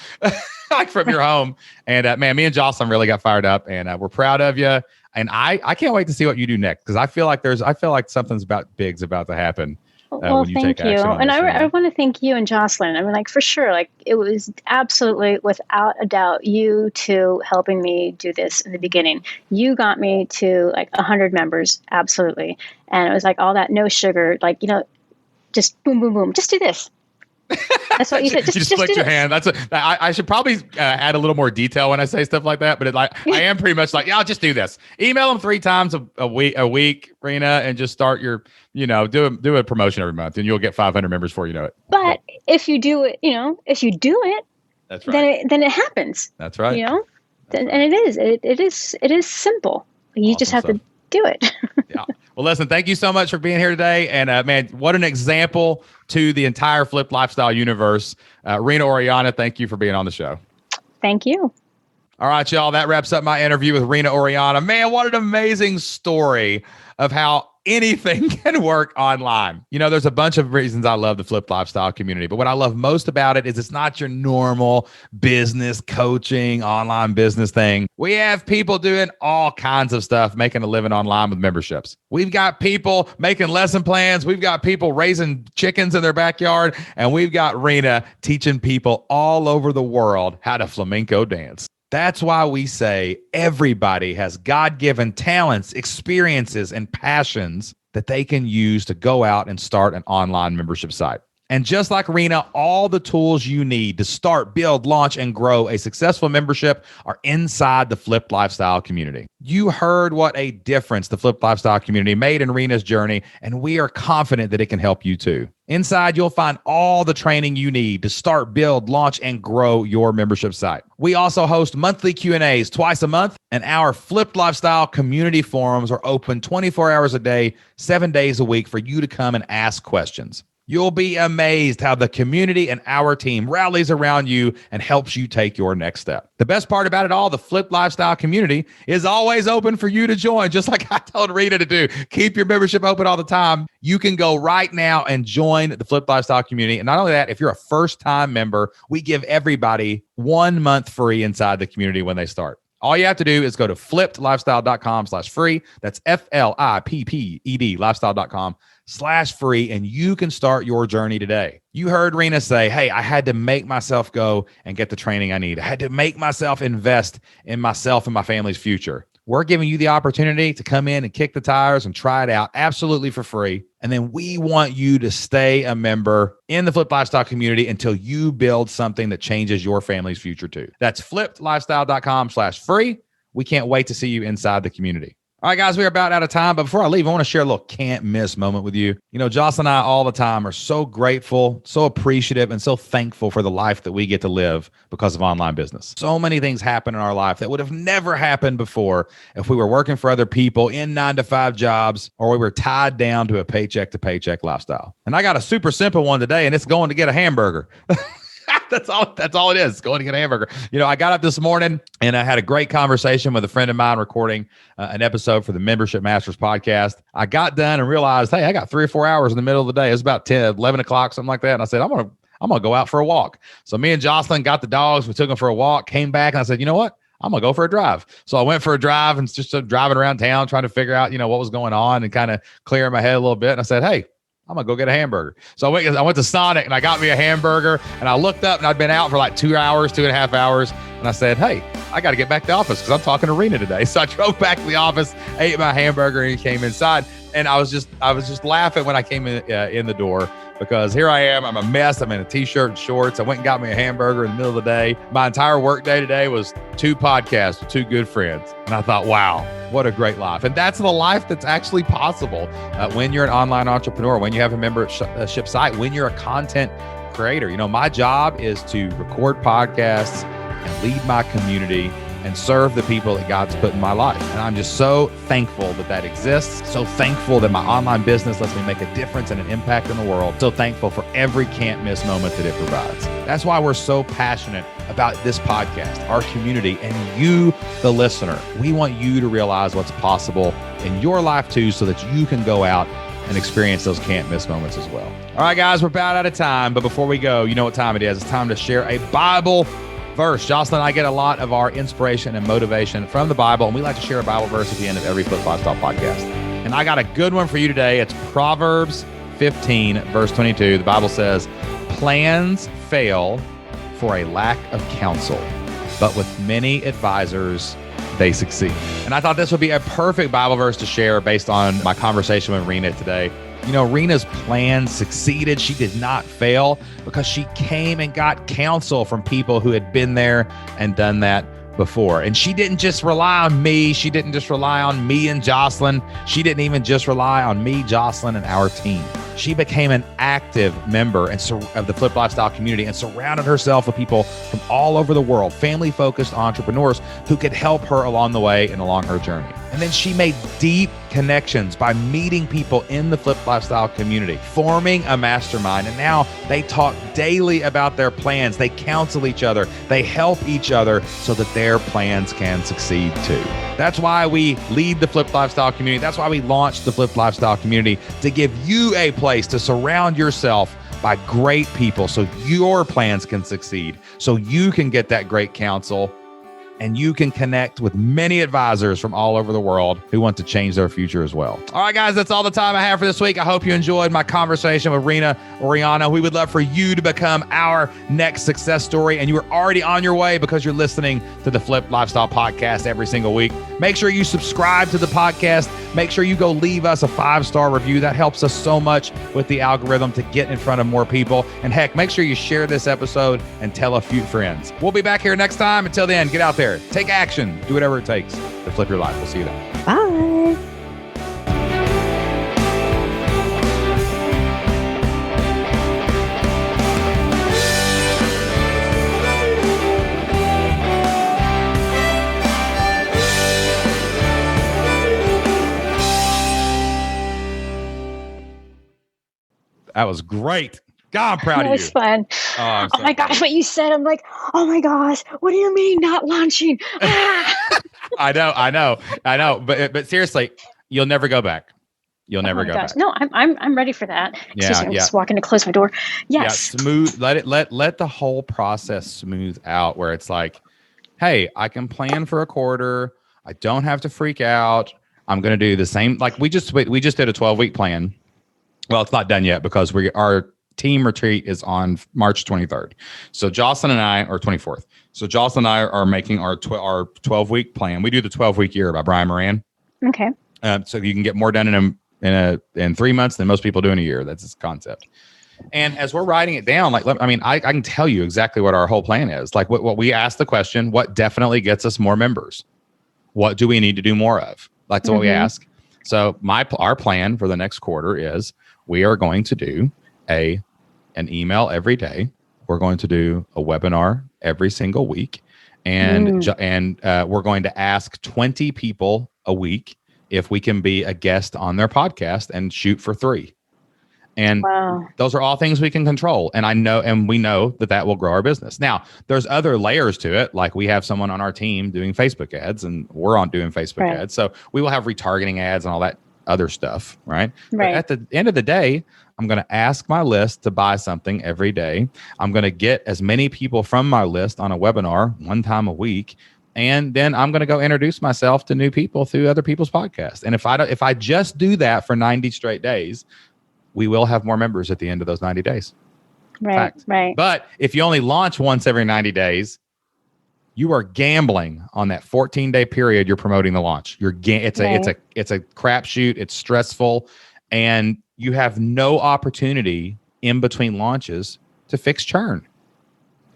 like from your home. And man, me and Jocelyn really got fired up, and we're proud of you. And I can't wait to see what you do next, because I feel like something's big's about to happen. Well, thank you. And I want to thank you and Jocelyn. I mean, like, for sure, like, it was absolutely, without a doubt, you two helping me do this in the beginning. You got me to like 100 members. Absolutely. And it was like all that no sugar, like, Just boom, boom, boom. Just do this. That's what you said. You just flicked your hand. I should probably add a little more detail when I say stuff like that. But I am pretty much like, yeah, I'll just do this. Email them 3 times a week, Rina, and just start your, do a promotion every month, and you'll get 500 members before you know it. But if you do it, that's right. Then it happens. That's right. And it is simple. You just have to do it. Yeah. Well, listen, thank you so much for being here today. And man, what an example to the entire Flipped Lifestyle universe. Rina Orellana, thank you for being on the show. Thank you. All right, y'all. That wraps up my interview with Rina Orellana. Man, what an amazing story of how anything can work online. There's a bunch of reasons I love the Flipped Lifestyle community, but what I love most about it is it's not your normal business coaching, online business thing. We have people doing all kinds of stuff, making a living online with memberships. We've got people making lesson plans. We've got people raising chickens in their backyard, and we've got Rina teaching people all over the world how to flamenco dance. That's why we say everybody has God-given talents, experiences, and passions that they can use to go out and start an online membership site. And just like Rina, all the tools you need to start, build, launch, and grow a successful membership are inside the Flipped Lifestyle community. You heard what a difference the Flipped Lifestyle community made in Rina's journey, and we are confident that it can help you too. Inside, you'll find all the training you need to start, build, launch, and grow your membership site. We also host monthly Q&As twice a month, and our Flipped Lifestyle community forums are open 24 hours a day, 7 days a week for you to come and ask questions. You'll be amazed how the community and our team rallies around you and helps you take your next step. The best part about it all, the Flipped Lifestyle community is always open for you to join, just like I told Rina to do. Keep your membership open all the time. You can go right now and join the Flipped Lifestyle community. And not only that, if you're a first-time member, we give everybody 1 month free inside the community when they start. All you have to do is go to flippedlifestyle.com/free. That's FLIPPED lifestyle.com/free, and you can start your journey today. You heard Rina say, hey, I had to make myself go and get the training I need. I had to make myself invest in myself and my family's future. We're giving you the opportunity to come in and kick the tires and try it out absolutely for free. And then we want you to stay a member in the Flipped Lifestyle community until you build something that changes your family's future too. That's flippedlifestyle.com/free. We can't wait to see you inside the community. All right, guys, we're about out of time. But before I leave, I want to share a little can't miss moment with you. Jocelyn and I all the time are so grateful, so appreciative, and so thankful for the life that we get to live because of online business. So many things happen in our life that would have never happened before if we were working for other people in 9-to-5 jobs, or we were tied down to a paycheck-to-paycheck lifestyle. And I got a super simple one today, and it's going to get a hamburger. That's all it is. Going to get a hamburger. I got up this morning and I had a great conversation with a friend of mine recording an episode for the Membership Masters podcast. I got done and realized, hey, I got 3 or 4 hours in the middle of the day. It was about 11 o'clock, something like that. And I said, I'm going to go out for a walk. So me and Jocelyn got the dogs. We took them for a walk, came back, and I said, you know what? I'm going to go for a drive. So I went for a drive and just driving around town, trying to figure out, what was going on and kind of clearing my head a little bit. And I said, hey, I'm going to go get a hamburger. So I went to Sonic and I got me a hamburger, and I looked up and I'd been out for like 2.5 hours. And I said, hey, I got to get back to the office because I'm talking to Rina today. So I drove back to the office, ate my hamburger, and came inside. And I was just laughing when I came in the door, because here I am. I'm a mess. I'm in a t-shirt and shorts. I went and got me a hamburger in the middle of the day. My entire work day today was 2 podcasts with 2 good friends. And I thought, wow, what a great life. And that's the life that's actually possible when you're an online entrepreneur, when you have a membership site, when you're a content creator. My job is to record podcasts and lead my community and serve the people that God's put in my life. And I'm just so thankful that exists. So thankful that my online business lets me make a difference and an impact in the world. So thankful for every can't miss moment that it provides. That's why we're so passionate about this podcast, our community, and you, the listener. We want you to realize what's possible in your life too, so that you can go out and experience those can't miss moments as well. All right, guys, we're about out of time. But before we go, you know what time it is. It's time to share a Bible verse. Jocelyn and I get a lot of our inspiration and motivation from the Bible, and we like to share a Bible verse at the end of every Flipped Lifestyle podcast. And I got a good one for you today. It's Proverbs 15, verse 22. The Bible says, plans fail for a lack of counsel, but with many advisors, they succeed. And I thought this would be a perfect Bible verse to share based on my conversation with Rina today. You know, Rina's plan succeeded. She did not fail because she came and got counsel from people who had been there and done that before. And she didn't just rely on me. She didn't just rely on me and Jocelyn. She didn't even just rely on me, Jocelyn, and our team. She became an active member of the Flip Lifestyle community and surrounded herself with people from all over the world, family-focused entrepreneurs who could help her along the way and along her journey. And then she made deep connections by meeting people in the Flip Lifestyle community, forming a mastermind. And now they talk daily about their plans. They counsel each other. They help each other so that their plans can succeed too. That's why we lead the Flip Lifestyle community. That's why we launched the Flip Lifestyle community, to give you a place to surround yourself by great people so your plans can succeed, so you can get that great counsel, and you can connect with many advisors from all over the world who want to change their future as well. All right, guys, that's all the time I have for this week. I hope you enjoyed my conversation with Rina Orellana. We would love for you to become our next success story, and you are already on your way because you're listening to the Flip Lifestyle podcast every single week. Make sure you subscribe to the podcast. Make sure you go leave us a 5-star review. That helps us so much with the algorithm to get in front of more people. And heck, make sure you share this episode and tell a few friends. We'll be back here next time. Until then, get out there, take action, do whatever it takes to flip your life. We'll see you then. Bye. That was great. God, I'm proud of you. That was fun. Oh my gosh, what you said, I'm like, oh my gosh, what do you mean not launching? I know. But seriously, you'll never go back. You'll never go back. No, I'm ready for that. I'm just walking to close my door. Yes. Yeah, smooth. Let the whole process smooth out, where it's like, hey, I can plan for a quarter. I don't have to freak out. I'm going to do the same. Like we just did a 12-week plan. Well, it's not done yet because our team retreat is on March 23rd. So Jocelyn and I, or 24th. So Jocelyn and I are making our 12-week plan. We do the 12-week year by Brian Moran. Okay. So you can get more done in 3 months than most people do in a year. That's his concept. And as we're writing it down, I can tell you exactly what our whole plan is. Like what we asked the question, what definitely gets us more members? What do we need to do more of? That's what we ask. So our plan for the next quarter is we are going to do an email every day. We're going to do a webinar every single week. And we're going to ask 20 people a week if we can be a guest on their podcast and shoot for 3. And those are all things we can control. And we know that will grow our business. Now, there's other layers to it. Like we have someone on our team doing Facebook ads, and we're on doing Facebook ads. So we will have retargeting ads and all that other stuff. Right. But at the end of the day, I'm going to ask my list to buy something every day. I'm going to get as many people from my list on a webinar one time a week. And then I'm going to go introduce myself to new people through other people's podcasts. And if I just do that for 90 straight days, we will have more members at the end of those 90 days. Right. But if you only launch once every 90 days, you are gambling on that 14-day period you're promoting the launch. It's a crapshoot. It's stressful, and you have no opportunity in between launches to fix churn.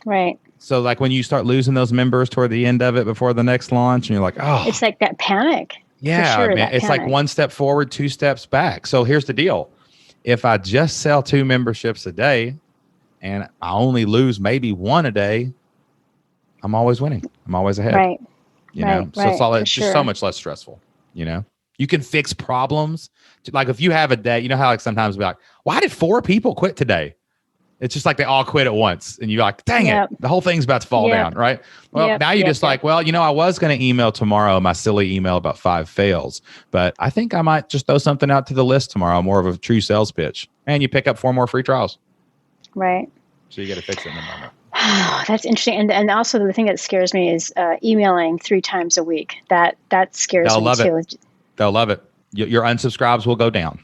Right. So like when you start losing those members toward the end of it before the next launch, and you're like, oh, it's like that panic. Yeah, sure, man. It's panic. like one step forward, 2 steps back. So here's the deal. If I just sell 2 memberships a day and I only lose maybe 1 a day, I'm always winning. I'm always ahead. Right. So it's just so much less stressful. You can fix problems. Like if you have a day, you know how like sometimes we're like, why did 4 people quit today? It's just like they all quit at once. And you're like, dang it, the whole thing's about to fall down, right? Well, now you're just like, well, I was going to email tomorrow my silly email about 5 fails, but I think I might just throw something out to the list tomorrow, more of a true sales pitch. And you pick up 4 more free trials. Right. So you got to fix it in the moment. That's interesting. And also the thing that scares me is emailing 3 times a week. That scares me too. They'll love it. Your unsubscribes will go down.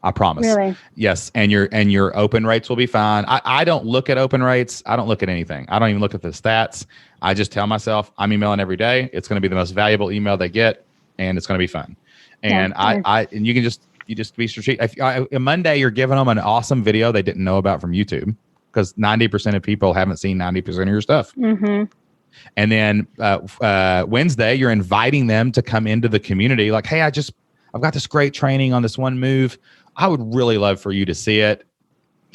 I promise. Really? Yes. And your open rates will be fine. I don't look at open rates. I don't look at anything. I don't even look at the stats. I just tell myself I'm emailing every day. It's going to be the most valuable email they get, and it's going to be fun. And and you can just you just be strategic. Monday, you're giving them an awesome video they didn't know about from YouTube, because 90% of people haven't seen 90% of your stuff. Mm-hmm. And then Wednesday, you're inviting them to come into the community. Like, hey, I've got this great training on this one move. I would really love for you to see it.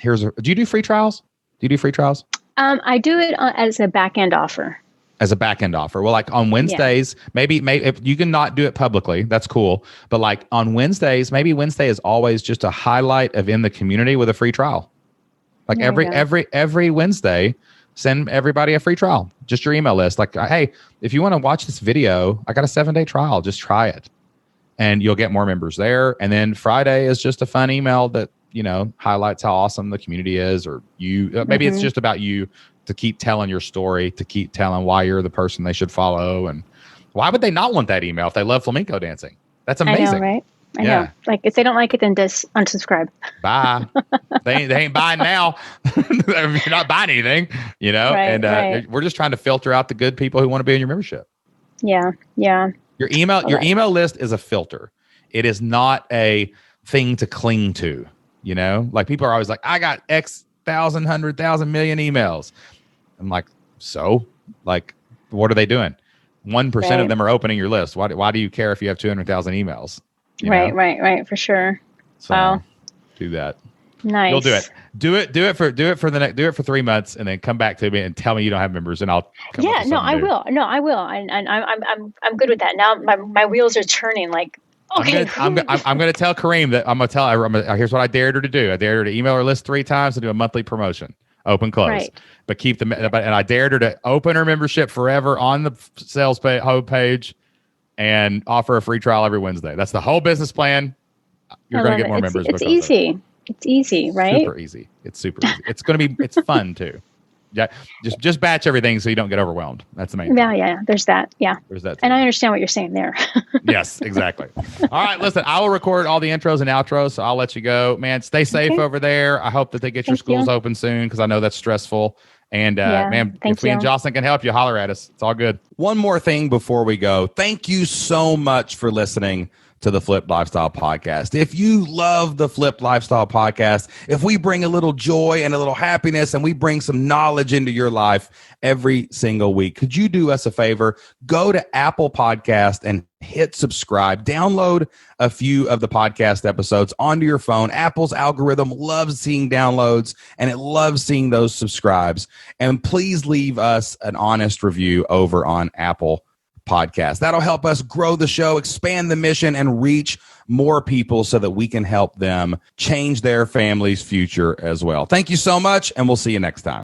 Do you do free trials? I do it as a back end offer. As a back end offer. Well, like on Wednesdays, maybe if you can not do it publicly, that's cool. But like on Wednesdays, maybe Wednesday is always just a highlight of in the community with a free trial. Like every Wednesday, send everybody a free trial, just your email list. Like, hey, if you want to watch this video, I got a 7-day trial. Just try it, and you'll get more members there. And then Friday is just a fun email that highlights how awesome the community is, or you. Maybe it's just about you to keep telling your story, to keep telling why you're the person they should follow, and why would they not want that email if they love flamenco dancing? That's amazing, I know, right? I know. Like, if they don't like it, then just unsubscribe. Bye. they ain't buying now. You're not buying anything, Right. We're just trying to filter out the good people who want to be in your membership. Yeah. Your email list is a filter. It is not a thing to cling to. Like, people are always like, I got X 1,000, 100,000 million emails. I'm like, so, like, what are they doing? 1% of them are opening your list. Why do you care if you have 200,000 emails? Right, for sure. So wow. Do that. Nice. You'll do it. Do it for 3 months, and then come back to me and tell me you don't have members, and I'll come up with I will. No, I will. And I'm good with that. Now my wheels are turning. Like, okay. I'm going to tell Kareem that I'm going to tell her. Here's what I dared her to do. I dared her to email her list 3 times and do a monthly promotion, open close. Right. But and I dared her to open her membership forever on the sales homepage and offer a free trial every Wednesday. That's the whole business plan. You're going to get more members. It's easy. It's easy, right? Super easy. It's super easy. It's fun too. Yeah. Just batch everything so you don't get overwhelmed. That's the main thing. Yeah. There's that. Yeah. There's that too. And I understand what you're saying there. Yes, exactly. All right, listen, I will record all the intros and outros, so I'll let you go. Man, stay safe over there. I hope that they get your schools open soon, because I know that's stressful. And man, if me and Jocelyn can help you, holler at us. It's all good. One more thing before we go. Thank you so much for listening to the Flipped Lifestyle Podcast. If you love the Flipped Lifestyle Podcast, if we bring a little joy and a little happiness, and we bring some knowledge into your life every single week, could you do us a favor? Go to Apple Podcast and hit subscribe. Download a few of the podcast episodes onto your phone. Apple's algorithm loves seeing downloads, and it loves seeing those subscribes. And please leave us an honest review over on Apple Podcast. That'll help us grow the show, expand the mission, and reach more people so that we can help them change their family's future as well. Thank you so much, and we'll see you next time.